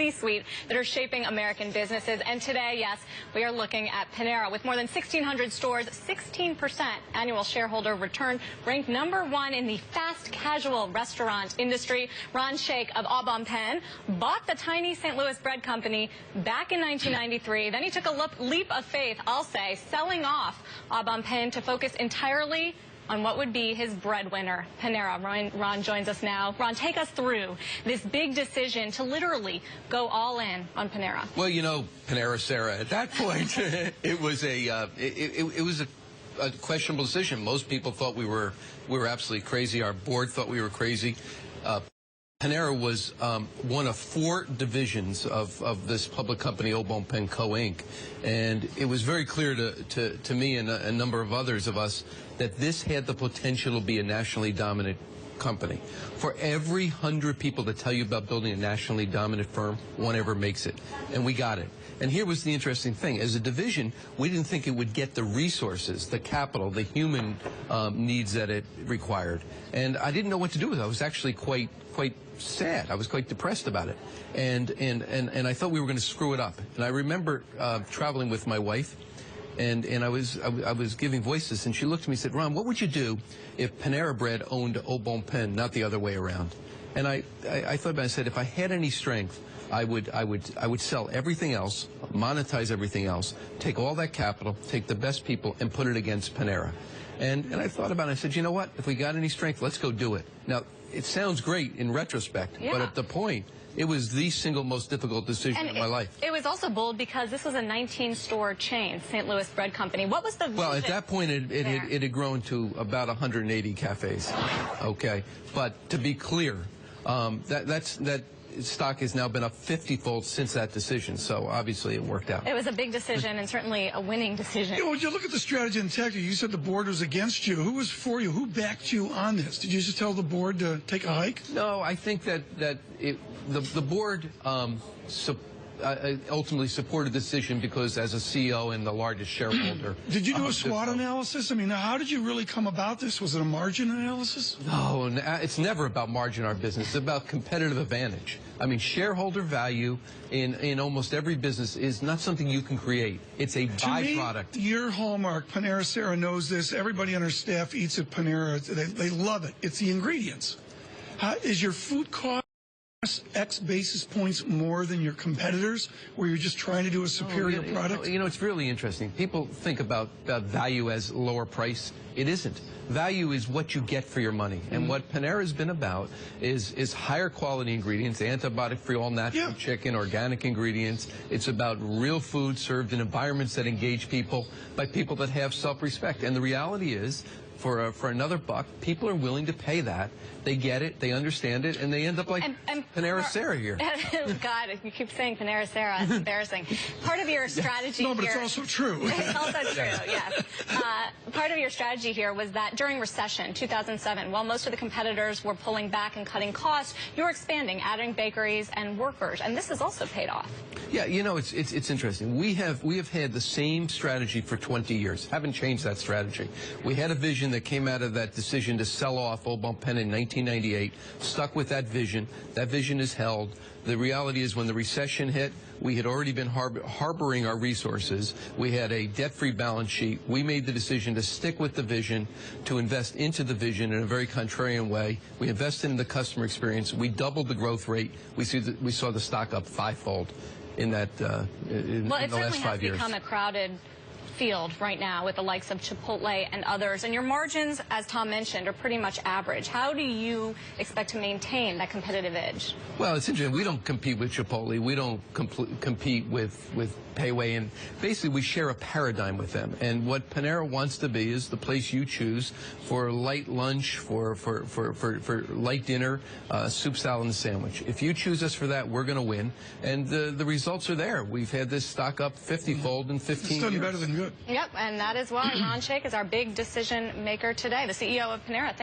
C-suite that are shaping American businesses. And today, yes, we are looking at Panera. With more than 1,600 stores, 16% annual shareholder return, ranked #1 in the fast casual restaurant industry. Ron Shaich of Au Bon Pain bought the tiny St. Louis bread company back in 1993. Then he took a leap of faith, I'll say, selling off Au Bon Pain to focus entirely on what would be his breadwinner, Panera. Ron joins us now. Ron, take us through this big decision to literally go all in on Panera. Well, you know, Panera, Sarah, at that point, it was a questionable decision. Most people thought we were absolutely crazy. Our board thought we were crazy. Panera was one of 4 divisions of this public company, Au Bon Pain Co. Inc. And it was very clear to me and a number of others of us that this had the potential to be a nationally dominant company. For every 100 people that tell you about building a nationally dominant firm, one ever makes it. And we got it. And here was the interesting thing. As a division, we didn't think it would get the resources, the capital, the human needs that it required. And I didn't know what to do with it. I was actually quite sad. I was quite depressed about it. And I thought we were going to screw it up. And I remember traveling with my wife, and I was giving voices, and she looked at me and said, "Ron, what would you do if Panera Bread owned Au Bon Pain, not the other way around?" And I thought about it. I said, if I had any strength, I would sell everything else, monetize everything else, take all that capital, take the best people, and put it against Panera. And I thought about it. I said, you know what? If we got any strength, let's go do it. Now, it sounds great in retrospect, but at the point, it was the single most difficult decision in my life. It was also bold because this was a 19-store chain, St. Louis Bread Company. What was the vision? Well, at that point, it had grown to about 180 cafes. Okay, but to be clear, that stock has now been up 50-fold since that decision, so obviously it worked out. It was a big decision and certainly a winning decision. Yeah, well, you look at the strategy and tactic. You said the board was against you. Who was for you? Who backed you on this? Did you just tell the board to take a hike? No, I think that the board ultimately supported the decision because as a CEO and the largest shareholder. Did you do a SWOT analysis? I mean, how did you really come about this? Was it a margin analysis? No, it's never about margin in our business. It's about competitive advantage. I mean, shareholder value in almost every business is not something you can create. It's a byproduct. To me, your hallmark, Panera Sarah knows this. Everybody on her staff eats at Panera. They love it. It's the ingredients. Is your food cost X basis points more than your competitors, where you're just trying to do a superior product? You know, it's really interesting. People think about value as lower price. It isn't. Value is what you get for your money. And what Panera has been about is higher quality ingredients, antibiotic-free, all-natural chicken, organic ingredients. It's about real food served in environments that engage people by people that have self-respect. And the reality is, for another buck, people are willing to pay that. They get it, they understand it, and they end up like Panera Sarah here. God, you keep saying Panera Sarah. It's embarrassing. Part of your strategy No, but here, it's also true. It's also true, yes. Part of your strategy here was that during recession, 2007, while most of the competitors were pulling back and cutting costs, you were expanding, adding bakeries and workers, and this has also paid off. Yeah, you know, it's interesting. We have had the same strategy for 20 years. Haven't changed that strategy. We had a vision that came out of that decision to sell off Au Bon Pain in 1998. Stuck with that vision. That vision is held. The reality is, when the recession hit, we had already been harboring our resources. We had a debt-free balance sheet. We made the decision to stick with the vision, to invest into the vision in a very contrarian way. We invested in the customer experience. We doubled the growth rate. We saw the stock up 5-fold in that in the last 5 years. Well, it certainly has become a crowded field right now with the likes of Chipotle and others, and your margins, as Tom mentioned, are pretty much average. How do you expect to maintain that competitive edge? Well, it's interesting. We don't compete with Chipotle. We don't compete with Payway, and basically we share a paradigm with them. And what Panera wants to be is the place you choose for light lunch, for light dinner, soup, salad, and sandwich. If you choose us for that, we're going to win. And the results are there. We've had this stock up 50-fold in 15 years. It's done better than good. Yep, and that is why Ron Shaich is our big decision maker today, the CEO of Panera.